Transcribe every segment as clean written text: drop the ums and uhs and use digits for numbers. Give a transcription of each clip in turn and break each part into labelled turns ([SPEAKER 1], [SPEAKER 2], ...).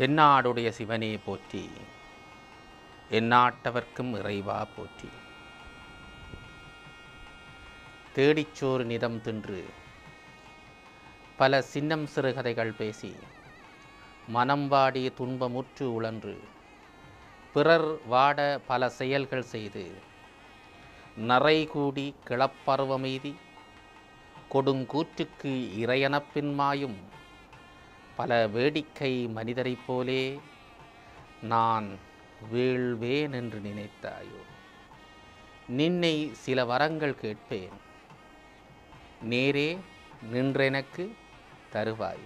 [SPEAKER 1] தென்னாடுடைய சிவனே போற்றி, எந்நாட்டவர்க்கும் இறைவா போற்றி. தேடிச்சோறு நிதம் தின்று பல சின்னம் சிறுகதைகள் பேசி மனம் வாடி துன்பமுற்று உழன்று பிறர் வாட பல செயல்கள் செய்து நரை கூடி கிளப்பருவமெய்தி கொடுங்கூற்றுக்கு இறையனப்பின் மாயும் பல வேடிக்கை மனிதரைப் போலே நான் வீழ்வேன் என்று நினைத்தாயோ? நின்னை சில வரங்கள் கேட்பேன், நேரே நின்றெனக்கு தருவாய்.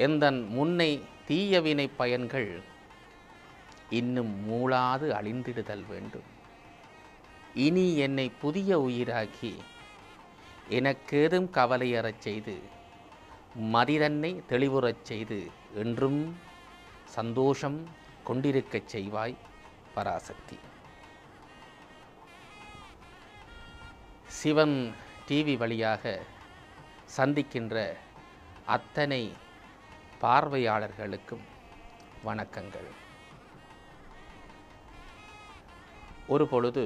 [SPEAKER 1] எந்தன் முன்னை தீயவினை பயன்கள் இன்னும் மூளாது அழிந்திடுதல் வேண்டும். இனி என்னை புதிய உயிராக்கி எனக்கேதும் கவலையறச் செய்து மதிதன்னை தெளிவுறச் செய்து என்றும் சந்தோஷம் கொண்டிருக்கச் செய்வாய் பராசக்தி. சிவன் டிவி வழியாக சந்திக்கின்ற அத்தனை பார்வையாளர்களுக்கும் வணக்கங்கள். ஒரு பொழுது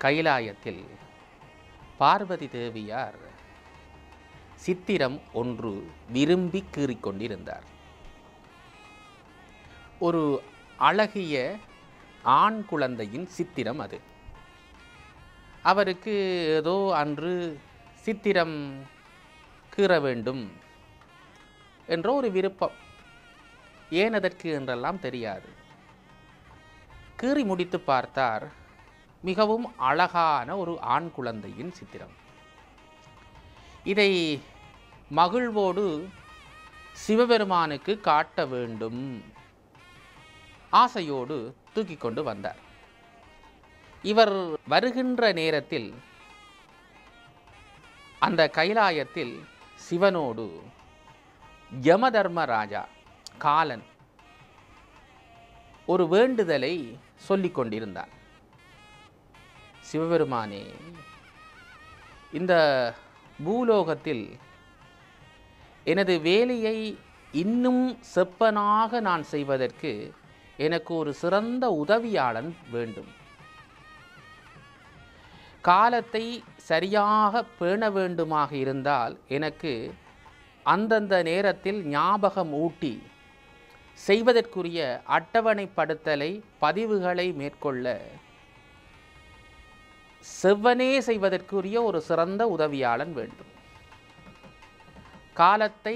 [SPEAKER 1] கைலாயத்தில் பார்வதி தேவியார் சித்திரம் ஒன்று விரும்பி கீறிக்கொண்டிருந்தார். ஒரு அழகிய ஆண் குழந்தையின் சித்திரம் அது. அவருக்கு ஏதோ அன்று சித்திரம் கீற வேண்டும் என்ற ஒரு விருப்பம், ஏன் அதற்கு என்றெல்லாம் தெரியாது. கீறி முடித்து பார்த்தார், மிகவும் அழகான ஒரு ஆண் குழந்தையின் சித்திரம். இதை மகிழ்வோடு சிவபெருமானுக்கு காட்ட வேண்டும் ஆசையோடு தூக்கி கொண்டு வந்தார். இவர் வருகின்ற நேரத்தில் அந்த கைலாயத்தில் சிவனோடு யமதர்மராஜா காலன் ஒரு வேண்டுதலை சொல்லிக் கொண்டிருந்தார். சிவபெருமானே, இந்த பூலோகத்தில் எனது வேலையை இன்னும் செப்பனாக நான் செய்வதற்கு எனக்கு ஒரு சிறந்த உதவியாளன் வேண்டும். காலத்தை சரியாக பேண வேண்டுமாக இருந்தால் எனக்கு அந்தந்த நேரத்தில் ஞாபகம் ஊட்டி செய்வதற்குரிய அட்டவணைப்படுத்தலை பதிவுகளை மேற்கொள்ள செவ்வனே செய்வதற்குரிய ஒரு சிறந்த உதவியாளன் வேண்டும். காலத்தை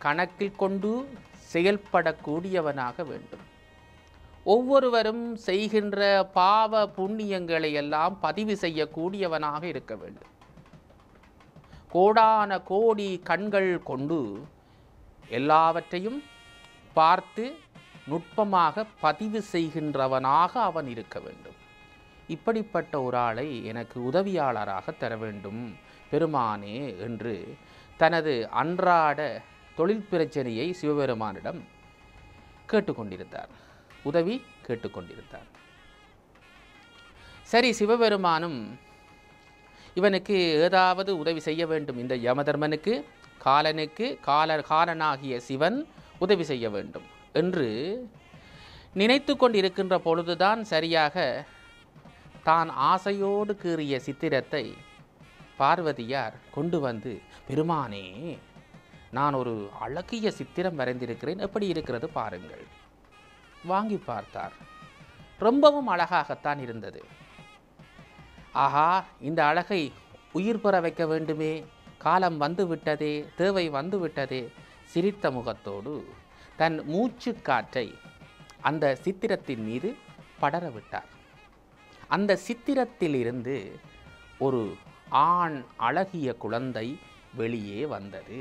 [SPEAKER 1] கணக்கில் கொண்டு செயல்படக்கூடியவனாக வேண்டும். ஒவ்வொருவரும் செய்கின்ற பாவ புண்ணியங்களை எல்லாம் பதிவு செய்யக்கூடியவனாக இருக்க வேண்டும். கோடான கோடி கண்கள் கொண்டு எல்லாவற்றையும் பார்த்து நுட்பமாக பதிவு செய்கின்றவனாக அவன் இருக்க வேண்டும். இப்படிப்பட்ட ஒரு ஆளை எனக்கு உதவியாளராக தர வேண்டும் பெருமானே என்று தனது அன்றாட தொழில் பிரச்சனையை சிவபெருமானிடம் கேட்டுக்கொண்டிருந்தார், உதவி கேட்டுக்கொண்டிருந்தார். சரி, சிவபெருமானும் இவனுக்கு ஏதாவது உதவி செய்ய வேண்டும், இந்த யமதர்மனுக்கு காலனுக்கு காலனாகிய சிவன் உதவி செய்ய வேண்டும் என்று நினைத்து கொண்டிருக்கின்ற பொழுதுதான் சரியாக தான் ஆசையோடு கீறிய சித்திரத்தை பார்வதியார் கொண்டு வந்து, பெருமானே, நான் ஒரு அழகிய சித்திரம் வரைந்திருக்கிறேன், எப்படி இருக்கிறது பாருங்கள். வாங்கி பார்த்தார். ரொம்பவும் அழகாகத்தான் இருந்தது. ஆஹா, இந்த அழகை உயிர் பெற வைக்க வேண்டுமே, காலம் வந்து விட்டதே, தேவை வந்து விட்டதே. சிரித்த முகத்தோடு தன் மூச்சு காற்றை அந்த சித்திரத்தின் மீது படர விட்டார். அந்த சித்திரத்திலிருந்து ஒரு ஆண் அழகிய குழந்தை வெளியே வந்தது.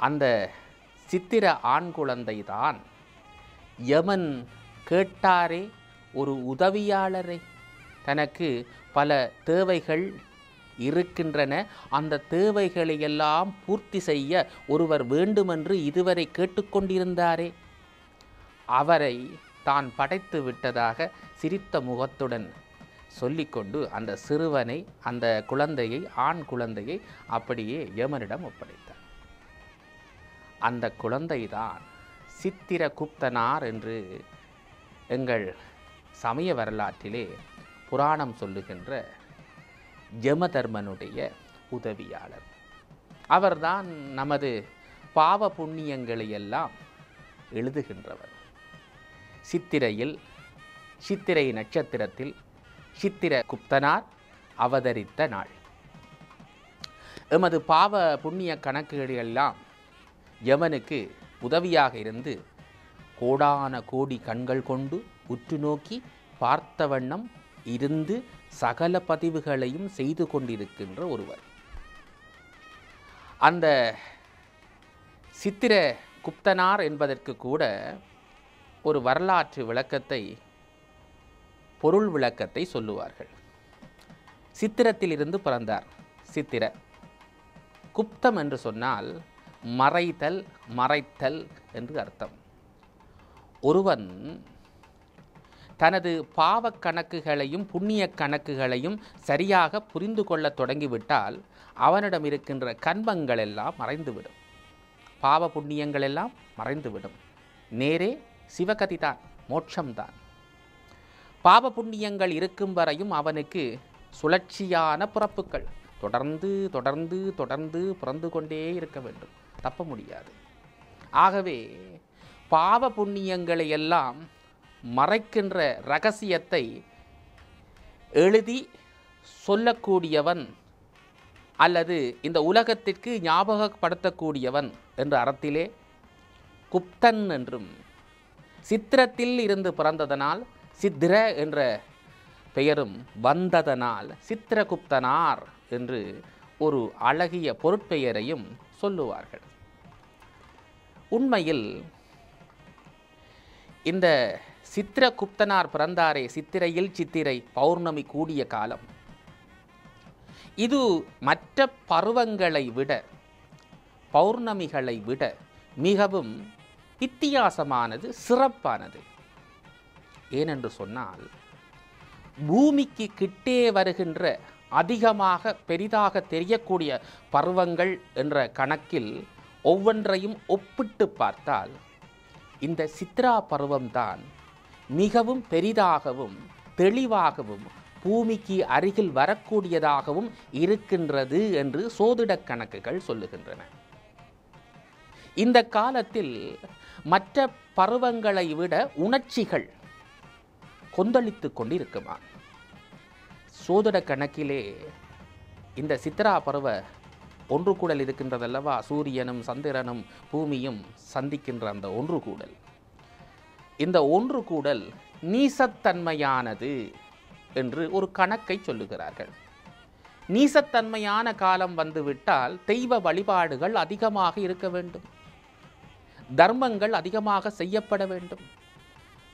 [SPEAKER 1] அந்த சித்திர ஆண் குழந்தை தான் யமன் கேட்டாரே ஒரு உதவியாளரை. தனக்கு பல தேவைகள் இருக்கின்றன, அந்த தேவைகளை எல்லாம் பூர்த்தி செய்ய ஒருவர் வேண்டுமென்று இதுவரை கேட்டுக்கொண்டிருந்தாரே, அவரை தான் படைத்து விட்டதாக சிரித்த முகத்துடன் சொல்லிக்கொண்டு அந்த சிறுவனை, அந்த குழந்தையை, ஆண் குழந்தையை அப்படியே யமனிடம் ஒப்படைத்தார். அந்த குழந்தைதான் சித்திரகுப்தனார் என்று எங்கள் சமய வரலாற்றிலே புராணம் சொல்லுகின்ற யமதர்மனுடைய உதவியாளர். அவர்தான் நமது பாவ புண்ணியங்களை எல்லாம் எழுதுகின்றவர். சித்திரையில், சித்திரை நட்சத்திரத்தில் சித்திரகுப்தனார் அவதரித்த நாள். எமது பாவ புண்ணிய கணக்குகளெல்லாம் யமனுக்கு உதவியாக இருந்து கோடான கோடி கண்கள் கொண்டு உற்று நோக்கி பார்த்த வண்ணம் இருந்து சகல பதிவுகளையும் செய்து கொண்டிருக்கின்ற ஒருவர். அந்த சித்திரகுப்தனார் என்பதற்கு கூட ஒரு வரலாற்று விளக்கத்தை, பொருள் விளக்கத்தை சொல்லுவார்கள். சித்திரத்திலிருந்து பிறந்தார். சித்திர குப்தம் என்று சொன்னால் மறைத்தல், மறைத்தல் என்று அர்த்தம். ஒருவன் தனது பாவ கணக்குகளையும் புண்ணிய கணக்குகளையும் சரியாக புரிந்து கொள்ள தொடங்கிவிட்டால் அவனிடம் இருக்கின்ற கன்மங்கள் எல்லாம் மறைந்துவிடும். பாவ புண்ணியங்கள் எல்லாம் மறைந்துவிடும். நேரே சிவகதி தான், மோட்சம்தான். பாவ புண்ணியங்கள் இருக்கும் வரையும் அவனுக்கு சுழற்சியான பிறப்புகள் தொடர்ந்து தொடர்ந்து தொடர்ந்து பிறந்து கொண்டே இருக்க வேண்டும், தப்ப முடியாது. ஆகவே பாவ புண்ணியங்களை எல்லாம் மறைக்கின்ற இரகசியத்தை எழுதி சொல்லக்கூடியவன் அல்லது இந்த உலகத்திற்கு ஞாபகப்படுத்தக்கூடியவன் என்ற அர்த்தத்திலே குப்தன் என்றும், சித்திரத்தில் இருந்து பிறந்ததனால் சித்திர என்ற பெயரும் வந்ததனால் சித்திரகுப்தனார் என்று ஒரு அழகிய பொருட்பெயரையும் சொல்லுவார்கள். உண்மையில் இந்த சித்திரகுப்தனார் பிறந்தாரே, சித்திரையில் சித்திரை பௌர்ணமி கூடிய காலம், இது மற்ற பருவங்களை விட, பௌர்ணமிகளை விட மிகவும் வித்தியாசமானது, சிறப்பானது. ஏனென்று சொன்னால் பூமிக்கு கிட்டே வருகின்ற அதிகமாக பெரிதாக தெரியக்கூடிய பருவங்கள் என்ற கணக்கில் ஒவ்வொன்றையும் ஒப்பிட்டு பார்த்தால் இந்த சித்ரா பருவம்தான் மிகவும் பெரிதாகவும் தெளிவாகவும் பூமிக்கு அருகில் வரக்கூடியதாகவும் இருக்கின்றது என்று சோதிட கணக்குகள் சொல்லுகின்றன. இந்த காலத்தில் மற்ற பருவங்களை விட உணர்ச்சிகள் கொந்தளித்து கொண்டிருக்குமா? சோதிட கணக்கிலே இந்த சித்ரா பருவ ஒன்று கூடல் இருக்கின்றதல்லவா, சூரியனும் சந்திரனும் பூமியும் சந்திக்கின்ற அந்த ஒன்று கூடல், இந்த ஒன்று கூடல் நீசத்தன்மையானது என்று ஒரு கணக்கை சொல்லுகிறார்கள். நீசத்தன்மையான காலம் வந்துவிட்டால் தெய்வ வழிபாடுகள் அதிகமாக இருக்க வேண்டும், தர்மங்கள் அதிகமாக செய்யப்பட வேண்டும்,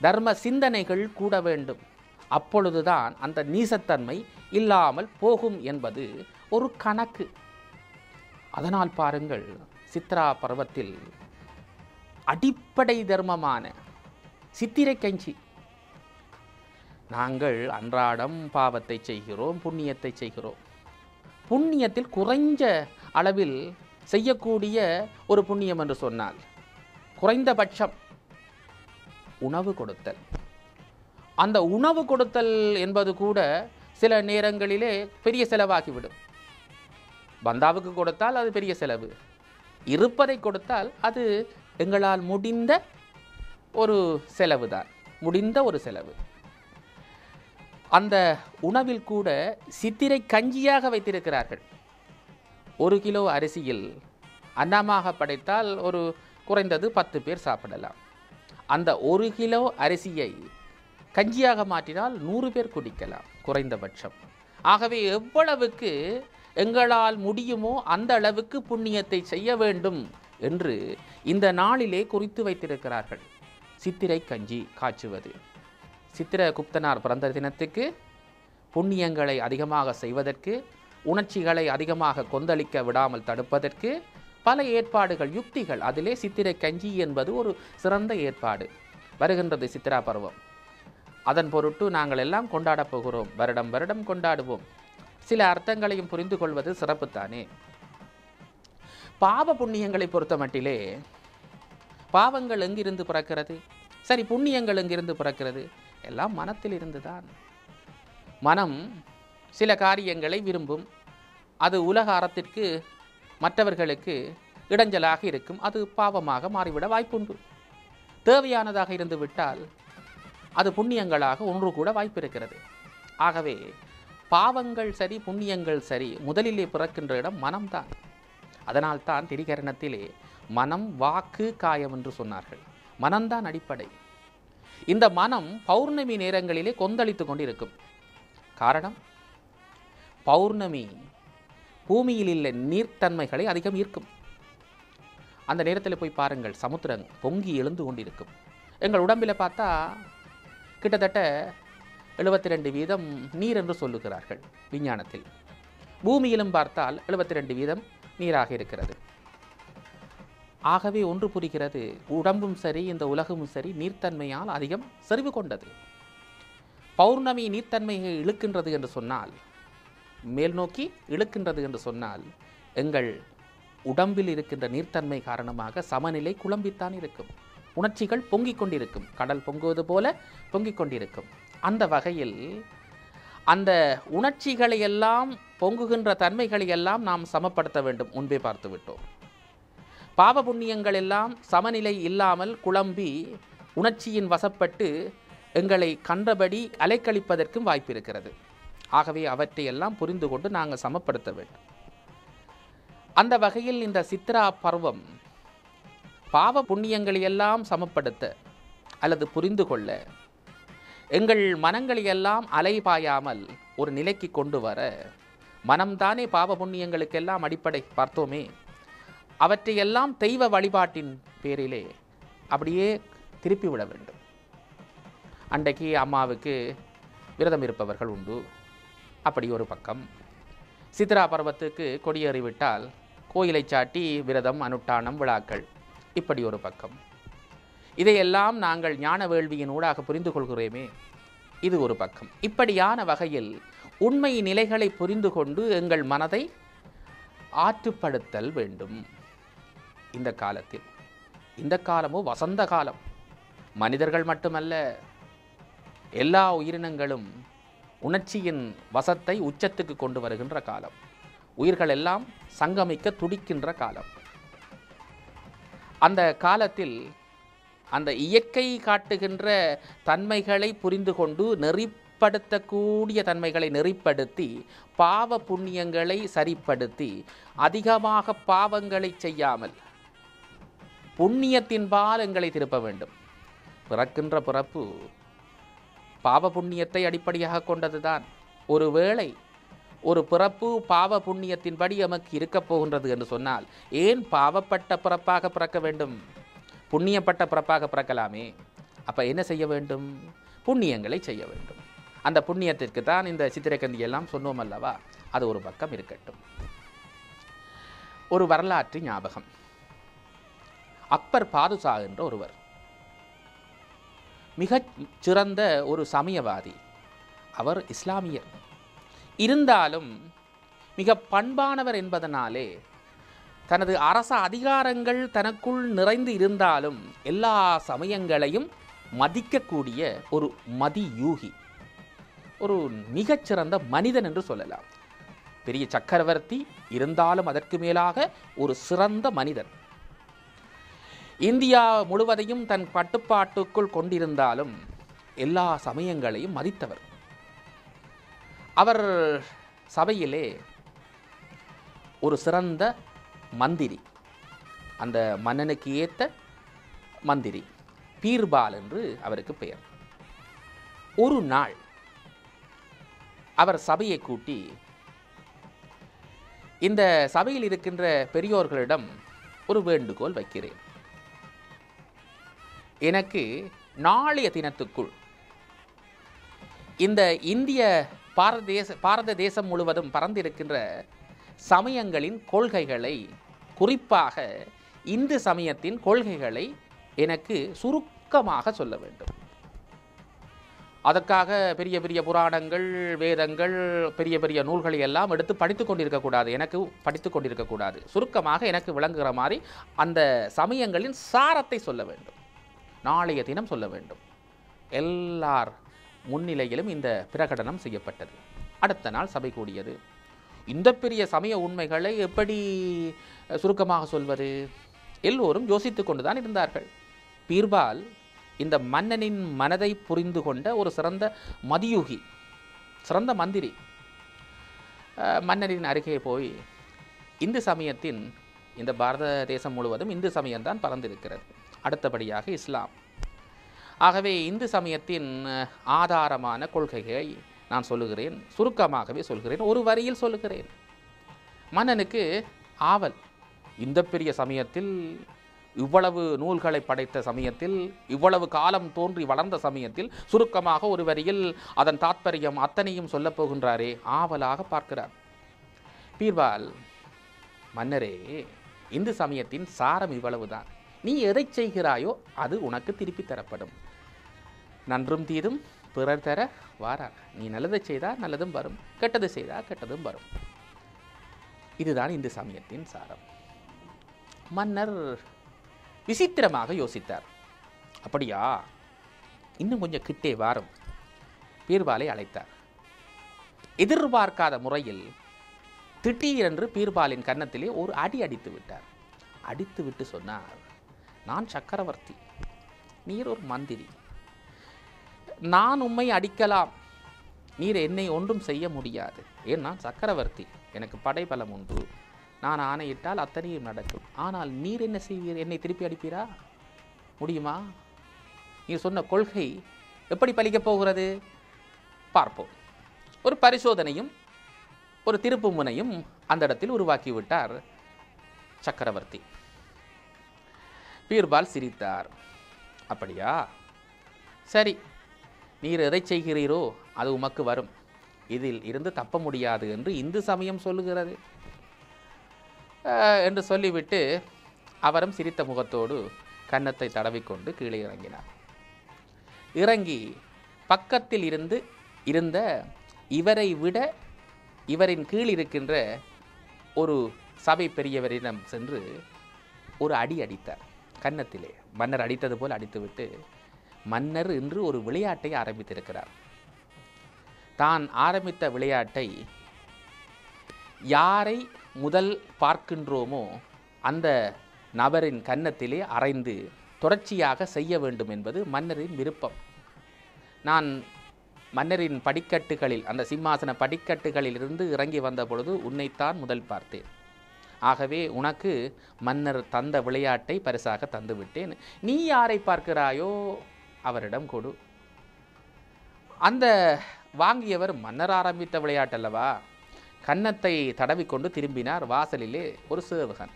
[SPEAKER 1] தர்ம சிந்தனைகள் கூட வேண்டும். அப்பொழுதுதான் அந்த நீசத்தன்மை இல்லாமல் போகும் என்பது ஒரு கணக்கு. அதனால் பாருங்கள், சித்ரா பருவத்தில் அடிப்படை தர்மமான சித்திரை கஞ்சி, நாங்கள் அன்றாடம் பாவத்தை செய்கிறோம், புண்ணியத்தை செய்கிறோம். புண்ணியத்தில் குறைஞ்ச அளவில் செய்யக்கூடிய ஒரு புண்ணியம் என்று சொன்னால் குறைந்தபட்சம் உணவு கொடுத்தல். அந்த உணவு கொடுத்தல் என்பது கூட சில நேரங்களிலே பெரிய செலவாகிவிடும். பந்தாவுக்கு கொடுத்தால் அது பெரிய செலவு, இருப்பதை கொடுத்தால் அது எங்களால் முடிந்த ஒரு செலவு தான், முடிந்த ஒரு செலவு. அந்த உணவில் கூட சித்திரை கஞ்சியாக வைத்திருக்கிறார்கள். 1 கிலோ அரிசியில் அன்னமாக படைத்தால் ஒரு குறைந்தது 10 பேர் சாப்பிடலாம். அந்த 1 கிலோ அரிசியை கஞ்சியாக மாற்றினால் 100 பேர் குடிக்கலாம் குறைந்தபட்சம். ஆகவே எவ்வளவுக்கு எங்களால் முடியுமோ அந்த அளவுக்கு புண்ணியத்தை செய்ய வேண்டும் என்று இந்த நாளிலே குறித்து வைத்திருக்கிறார்கள். சித்திரை கஞ்சி காய்ச்சுவது, சித்திரகுப்தனார் பிறந்த தினத்துக்கு புண்ணியங்களை அதிகமாக செய்வதற்கு, உணர்ச்சிகளை அதிகமாக கொந்தளிக்க விடாமல் தடுப்பதற்கு பல ஏற்பாடுகள், யுக்திகள். அதிலே சித்திரை கஞ்சி என்பது ஒரு சிறந்த ஏற்பாடு. வருகின்றது சித்திரா பருவம், அதன் பொருட்டு நாங்கள் எல்லாம் கொண்டாடப் போகிறோம், வருடம் வருடம் கொண்டாடுவோம். சில அர்த்தங்களையும் புரிந்து கொள்வது சிறப்புத்தானே. பாவ புண்ணியங்களை பொறுத்த மட்டிலே பாவங்கள் எங்கிருந்து பிறக்கிறது? சரி, புண்ணியங்கள் எங்கிருந்து பிறக்கிறது? எல்லாம் மனத்தில் இருந்துதான். மனம் சில காரியங்களை விரும்பும். அது உலக அறத்திற்கு, மற்றவர்களுக்கு இடைஞ்சலாக இருக்கும். அது பாவமாக மாறிவிட வாய்ப்புண்டு. தேவையானதாக இருந்து விட்டால் அது புண்ணியங்களாக ஒன்று கூட வாய்ப்பு இருக்கிறது. ஆகவே பாவங்கள் சரி, புண்ணியங்கள் சரி, முதலிலே பிறக்கின்ற இடம் மனம்தான். அதனால்தான் திரிகரணத்திலே மனம், வாக்கு, காயம் என்று சொன்னார்கள். மனம்தான் அடிப்படை. இந்த மனம் பௌர்ணமி நேரங்களிலே கொந்தளித்து கொண்டிருக்கும். காரணம், பௌர்ணமி பூமியில் உள்ள நீர்த்தன்மைகளை அதிகம் ஈர்க்கும். அந்த நேரத்தில் போய் பாருங்கள், சமுத்திரம் பொங்கி எழுந்து கொண்டிருக்கும். எங்கள் உடம்பில் பார்த்தா கிட்டத்தட்ட 72% நீர் என்று சொல்லுகிறார்கள் விஞ்ஞானத்தில். பூமியிலும் பார்த்தால் 72% நீராக இருக்கிறது. ஆகவே ஒன்று புரிகிறது, உடம்பும் சரி, இந்த உலகமும் சரி, நீர்த்தன்மையால் அதிகம் செறிவு கொண்டது. பௌர்ணமி நீர்த்தன்மையை இழுக்கின்றது என்று சொன்னால், மேல் நோக்கி இழுக்கின்றது என்று சொன்னால், எங்கள் உடம்பில் இருக்கின்ற நீர்த்தன்மை காரணமாக சமநிலை குழம்பித்தான் இருக்கும். உணர்ச்சிகள் பொங்கிக் கொண்டிருக்கும். கடல் பொங்குவது போல பொங்கிக் கொண்டிருக்கும். அந்த வகையில் அந்த உணர்ச்சிகளை எல்லாம், பொங்குகின்ற தன்மைகளை எல்லாம் நாம் சமப்படுத்த வேண்டும். முன்பே பார்த்து விட்டோம். பாவ புண்ணியங்கள் எல்லாம் சமநிலை இல்லாமல் குழம்பி உணர்ச்சியின் வசப்பட்டு எங்களை கண்டபடி அலைக்கழிப்பதற்கும் வாய்ப்பு இருக்கிறது. ஆகவே அவற்றை எல்லாம் புரிந்து கொண்டு நாங்கள் சமப்படுத்த வேண்டும். அந்த வகையில் இந்த சித்ரா பருவம் பாவ புண்ணியங்களை எல்லாம் சமப்படுத்த அல்லது புரிந்து கொள்ள, எங்கள் மனங்களை எல்லாம் அலைபாயாமல் ஒரு நிலைக்கு கொண்டு வர, மனம்தானே பாவ புண்ணியங்களுக்கெல்லாம் அடிப்படை பார்த்தோமே, அவற்றையெல்லாம் தெய்வ வழிபாட்டின் பேரிலே அப்படியே திருப்பி விட வேண்டும். அன்றைக்கு அம்மாவுக்கு விரதம் இருப்பவர்கள் உண்டு, அப்படி ஒரு பக்கம். சித்ரா பருவத்துக்கு கொடியேறிவிட்டால் கோயிலை சாட்டி விரதம், அனுஷ்டானம், விழாக்கள், இப்படி ஒரு பக்கம். இதையெல்லாம் நாங்கள் ஞான வேள்வியின் ஊடாக புரிந்து கொள்கிறோமே, இது ஒரு பக்கம். இப்படியான வகையில் உண்மை நிலைகளை புரிந்து கொண்டு எங்கள் மனதை ஆற்றுப்படுத்தல் வேண்டும். இந்த காலத்தில், இந்த காலமோ வசந்த காலம். மனிதர்கள் மட்டுமல்ல, எல்லா உயிரினங்களும் உணர்ச்சியின் வசத்தை உச்சத்துக்கு கொண்டு வருகின்ற காலம். உயிர்கள் எல்லாம் சங்கமிக்க துடிக்கின்ற காலம். அந்த காலத்தில் அந்த இயற்கை காட்டுகின்ற தன்மைகளை புரிந்து கொண்டு நெறிப்படுத்தக்கூடிய தன்மைகளை நெறிப்படுத்தி, பாவ புண்ணியங்களை சரிப்படுத்தி, அதிகமாக பாவங்களை செய்யாமல் புண்ணியத்தின்பால் எங்களை திருப்ப வேண்டும். பிறக்கின்ற பிறப்பு பாவ புண்ணியத்தை அடிப்படையாக கொண்டதுதான். ஒருவேளை ஒரு பிறப்பு பாவ புண்ணியத்தின்படி எமக்கு இருக்கப் போகின்றது என்று சொன்னால், ஏன் பாவப்பட்ட பிறப்பாக பிறக்க வேண்டும்? புண்ணியப்பட்ட பிறப்பாக பிறக்கலாமே. அப்போ என்ன செய்ய வேண்டும்? புண்ணியங்களை செய்ய வேண்டும். அந்த புண்ணியத்திற்கு தான் இந்த சித்திரக்கந்தி எல்லாம் சொன்னோம் அல்லவா? அது ஒரு பக்கம் இருக்கட்டும். ஒரு வரலாற்று ஞாபகம். அக்பர் பாதுஷா என்ற ஒருவர் மிகச் சிறந்த ஒரு சமயவாதி. அவர் இஸ்லாமியர். இருந்தாலும் மிக பண்பானவர் என்பதனாலே, தனது அரச அதிகாரங்கள் தனக்குள் நிறைந்து இருந்தாலும் எல்லா சமயங்களையும் மதிக்கக்கூடிய ஒரு மதியூகி, ஒரு மிகச்சிறந்த மனிதன் என்று சொல்லலாம். பெரிய சக்கரவர்த்தி இருந்தாலும் அதற்கு மேலாக ஒரு சிறந்த மனிதன். இந்தியா முழுவதையும் தன் கட்டுப்பாட்டுக்குள் கொண்டிருந்தாலும் எல்லா சமயங்களையும் மதித்தவர். அவர் சபையிலே ஒரு சிறந்த மந்திரி, அந்த மன்னனுக்கு ஏற்ற மந்திரி, பீர்பால் என்று அவருக்கு பெயர். ஒரு நாள் அவர் சபையை கூட்டி, இந்த சபையில் இருக்கின்ற பெரியோர்களிடம் ஒரு வேண்டுகோள் வைக்கிறேன். எனக்கு நாளைய தினத்துக்குள் இந்த இந்திய பாரத தேசம் முழுவதும் பறந்திருக்கின்ற சமயங்களின் கொள்கைகளை, குறிப்பாக இந்து சமயத்தின் கொள்கைகளை எனக்கு சுருக்கமாக சொல்ல வேண்டும். அதற்காக பெரிய பெரிய புராணங்கள், வேதங்கள், பெரிய பெரிய நூல்களை எல்லாம் எடுத்து படித்து கொண்டிருக்கக்கூடாது. எனக்கு படித்து கொண்டிருக்கக்கூடாது. சுருக்கமாக எனக்கு விளங்குகிற மாதிரி அந்த சமயங்களின் சாரத்தை சொல்ல வேண்டும். நாளைய தினம் சொல்ல வேண்டும். எல்லார் முன்னிலையிலும் இந்த பிரகடனம் செய்யப்பட்டது. அடுத்த நாள் சபை கூடியது. இந்த பெரிய சமய உண்மைகளை எப்படி சுருக்கமாக சொல்வது? எல்லோரும் யோசித்து கொண்டுதான் இருந்தார்கள். பீர்பால் இந்த மன்னனின் மனதை புரிந்து கொண்ட ஒரு சிறந்த மதியூகி, சிறந்த மந்திரி. மன்னனின் அருகே போய் இந்து சமயத்தின் இந்த பாரத தேசம் முழுவதும் இந்து சமயம்தான் பறந்திருக்கிறது. அடுத்தபடியாக இஸ்லாம். ஆகவே இந்து சமயத்தின் ஆதாரமான கொள்கையை நான் சொல்லுகிறேன், சுருக்கமாகவே சொல்கிறேன், ஒரு வரியில் சொல்லுகிறேன். மன்னனுக்கு ஆவல், இந்த பெரிய சமயத்தில், இவ்வளவு நூல்களை படைத்த சமயத்தில், இவ்வளவு காலம் தோன்றி வளர்ந்த சமயத்தில் சுருக்கமாக ஒரு வரியில் அதன் தாத்பரியம் அத்தனையும் சொல்லப் போகின்றாரே, ஆவலாக பார்க்கிறார். பீர்பால், மன்னரே, இந்து சமயத்தின் சாரம் இவ்வளவுதான். நீ எதை செய்கிறாயோ அது உனக்கு திருப்பி தரப்படும். நன்றும் தீதும் பிறர் தர வாரார். நீ நல்லதை செய்தால் நல்லதும் வரும், கெட்டது செய்தால் கெட்டதும் வரும். இதுதான் இந்து சமயத்தின் சாரம். மன்னர் விசித்திரமாக யோசித்தார். அப்படியா, இன்னும் கொஞ்சம் கிட்டே வாரும். பீர்பாலை அழைத்தார். எதிர்பார்க்காத முறையில் திடீரென்று பீர்பாலின் கன்னத்திலே ஒரு அடி அடித்து விட்டார். அடித்து விட்டு சொன்னார், நான் சக்கரவர்த்தி, நீர் ஒரு மந்திரி. நான் உம்மை அடிக்கலாம், நீர் என்னை ஒன்றும் செய்ய முடியாது. ஏன், நான் சக்கரவர்த்தி, எனக்கு படைபலம் உண்டு. நான் ஆணையிட்டால் அத்தனையும் நடக்கும். ஆனால் நீர் என்ன செய்வீர்? என்னை திருப்பி அடிப்பீரா? முடியுமா? நீர் சொன்ன கொள்கை எப்படி பலிக்கப் போகிறது? பார்ப்போம். ஒரு பரிசோதனையும் ஒரு திருப்பு முனையும் அந்த இடத்தில் உருவாக்கிவிட்டார் சக்கரவர்த்தி. பீர்பால் சிரித்தார். அப்படியா, சரி, நீர் எதை செய்கிறீரோ அது உமக்கு வரும். இதில் இருந்து தப்ப முடியாது என்று இந்து சமயம் சொல்லுகிறது என்று சொல்லிவிட்டு அவரும் சிரித்த முகத்தோடு கன்னத்தை தடவிக்கொண்டு கீழே இறங்கினார். இறங்கி பக்கத்தில் இருந்த இவரை விட இவரின் கீழ் இருக்கின்ற ஒரு சபை பெரியவரிடம் சென்று ஒரு அடி அடித்தார் கன்னத்திலே. மன்னர் அடித்தது போல் அடித்துவிட்டு, மன்னர் இன்று ஒரு விளையாட்டை ஆரம்பித்திருக்கிறார். தான் ஆரம்பித்த விளையாட்டை யாரை முதல் பார்க்கின்றோமோ அந்த நபரின் கன்னத்திலே அறைந்து தொடர்ச்சியாக செய்ய வேண்டும் என்பது மன்னரின் விருப்பம். நான் மன்னரின் படிக்கட்டுகளில், அந்த சிம்மாசன படிக்கட்டுகளில் இருந்து இறங்கி வந்த பொழுது உன்னைத்தான் முதல் பார்த்தேன். ஆகவே உனக்கு மன்னர் தந்த விளையாட்டை பரிசாக தந்துவிட்டேன். நீ யாரை பார்க்கிறாயோ அவரிடம் கொடு. அந்த வாங்கியவர் மன்னர் ஆரம்பித்த விளையாட்டல்லவா. கன்னத்தை தடவிக்கொண்டு திரும்பினார். வாசலிலே ஒரு சேவகன்,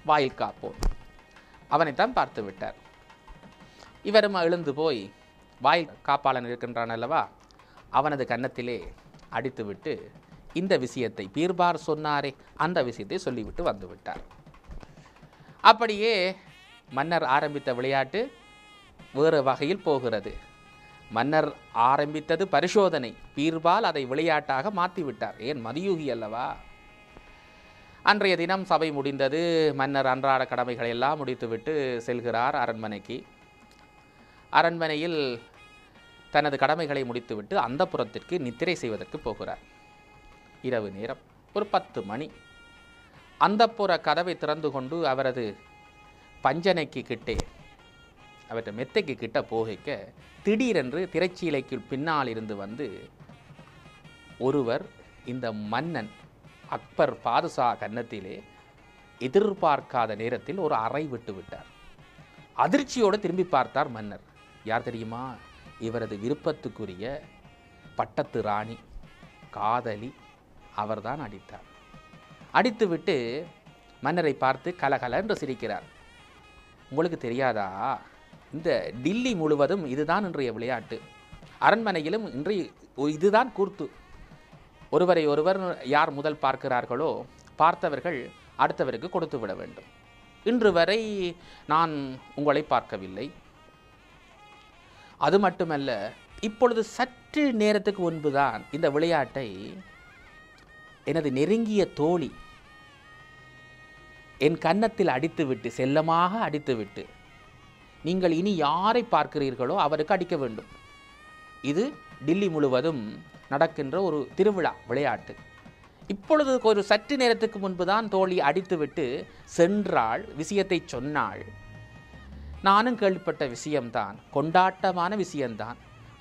[SPEAKER 1] வாயில் காப்போன், அவனைத்தான் பார்த்து விட்டார். இவரும் எழுந்து போய் வாயில் காப்பாளன் இருக்கின்றான் அல்லவா, அவனது கன்னத்திலே அடித்துவிட்டு இந்த விஷயத்தை, பீர்பால் சொன்னாரே அந்த விஷயத்தை சொல்லிவிட்டு வந்து விட்டார். அப்படியே மன்னர் ஆரம்பித்த விளையாட்டு வேறு வகையில் போகிறது. மன்னர் ஆரம்பித்தது பரிசோதனை, பீர்பால் அதை விளையாட்டாக மாற்றிவிட்டார். ஏன், மதியூகி அல்லவா. அன்றைய தினம் சபை முடிந்தது. மன்னர் அன்றாட கடமைகளை எல்லாம் முடித்துவிட்டு செல்கிறார் அரண்மனைக்கு. அரண்மனையில் தனது கடமைகளை முடித்துவிட்டு அந்தப்புறத்திற்கு நித்திரை செய்வதற்கு போகிறார். இரவு நேரம், ஒரு 10 மணி. அந்தப்புற கதவை திறந்து கொண்டு அவரது பஞ்சனைக்கு கிட்டே, அவற்றை மெத்தைக்கு கிட்ட போகைக்க திடீரென்று திரைச்சீலைக்கு பின்னால் இருந்து வந்து ஒருவர் இந்த மன்னன் அக்பர் பாதுஷா கன்னத்திலே எதிர்பார்க்காத நேரத்தில் ஒரு அறை விட்டு விட்டார். அதிர்ச்சியோடு திரும்பி பார்த்தார் மன்னர். யார் தெரியுமா? இவரது விருப்பத்துக்குரிய பட்டத்து ராணி, காதலி, அவர்தான் அடித்தார். அடித்துவிட்டு மன்னரை பார்த்து கலகல என்று சிரிக்கிறார். உங்களுக்கு தெரியாதா, இந்த டில்லி முழுவதும் இதுதான் இன்றைய விளையாட்டு. அரண்மனையிலும் இன்றைய இதுதான் கூர்த்து. ஒருவரை ஒருவர் யார் முதல் பார்க்கிறார்களோ பார்த்தவர்கள் அடுத்தவருக்கு கொடுத்து விட வேண்டும். இன்று வரை நான் உங்களை பார்க்கவில்லை, அது மட்டுமல்ல, இப்பொழுது சற்று நேரத்துக்கு முன்புதான் இந்த விளையாட்டை எனது நெருங்கிய தோழி என் கன்னத்தில் அடித்துவிட்டு, செல்லமாக அடித்துவிட்டு, நீங்கள் இனி யாரை பார்க்கிறீர்களோ அவருக்கு அடிக்க வேண்டும். இது டில்லி முழுவதும் நடக்கின்ற ஒரு திருவிழா விளையாட்டு. இப்பொழுது ஒரு சற்று நேரத்துக்கு முன்புதான் தோழி அடித்துவிட்டு சென்றாள், விஷயத்தை சொன்னாள். நானும் கேள்விப்பட்ட விஷயம்தான், கொண்டாட்டமான விஷயம்தான்.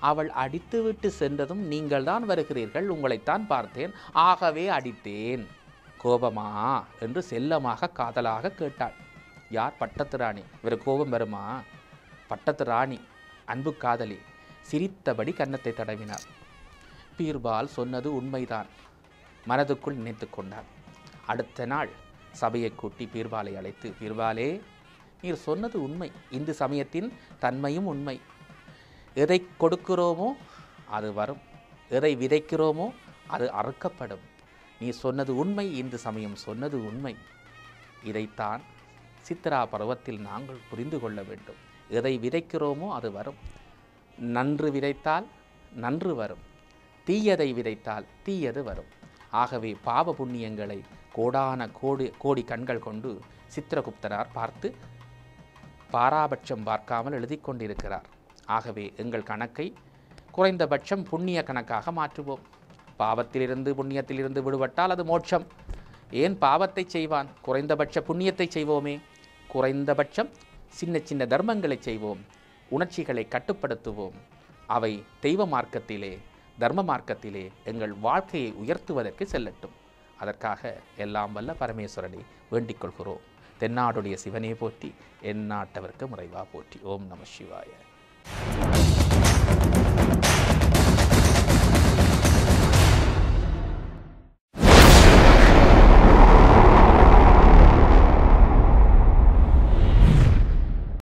[SPEAKER 1] அவள் அடித்துவிட்டு சென்றதும் நீங்கள் தான் வருகிறீர்கள், உங்களைத்தான் பார்த்தேன், ஆகவே அடித்தேன். கோபமா என்று செல்லமாக காதலாக கேட்டாள். யார்? பட்டத்து ராணி. இவர் கோபம் வருமா? பட்டத்து ராணி, அன்பு காதலி, சிரித்தபடி கன்னத்தை தடவினார். பீர்பால் சொன்னது உண்மைதான், மனதுக்குள் நினைத்து கொண்டார். அடுத்த நாள் சபையை கூட்டி பீர்பாலை அழைத்து, பீர்பாலே, நீர் சொன்னது உண்மை, இந்து சமயத்தின் தன்மையும் உண்மை. எதை கொடுக்கிறோமோ அது வரும், எதை விதைக்கிறோமோ அது அறுக்கப்படும். நீ சொன்னது உண்மை, இந்து சமயம் சொன்னது உண்மை. இதைத்தான் சித்ரா பருவத்தில் நாங்கள் புரிந்து கொள்ள வேண்டும். எதை விதைக்கிறோமோ அது வரும். நன்று விதைத்தால் நன்று வரும், தீயதை விதைத்தால் தீயது வரும். ஆகவே பாவ புண்ணியங்களை கோடான கோடி கண்கள் கொண்டு சித்திரகுப்தனார் பார்த்து பாராபட்சம் பார்க்காமல் எழுதி கொண்டிருக்கிறார். ஆகவே எங்கள் கணக்கை குறைந்தபட்சம் புண்ணிய கணக்காக மாற்றுவோம். பாவத்திலிருந்து புண்ணியத்திலிருந்து விடுபட்டால் அது மோட்சம். ஏன் பாவத்தை செய்வான்? குறைந்தபட்ச புண்ணியத்தை செய்வோமே. குறைந்தபட்சம் சின்ன சின்ன தர்மங்களை செய்வோம், உணர்ச்சிகளை கட்டுப்படுத்துவோம். அவை தெய்வ மார்க்கத்திலே, தர்ம மார்க்கத்திலே எங்கள் வாழ்க்கையை உயர்த்துவதற்கு செல்லட்டும். அதற்காக எல்லாம் வல்ல பரமேஸ்வரனை வேண்டிக் கொள்கிறோம். தென்னாடுடைய சிவனே போற்றி, எந்நாட்டவர்க்கு முறைவா போற்றி. ஓம் நம சிவாய.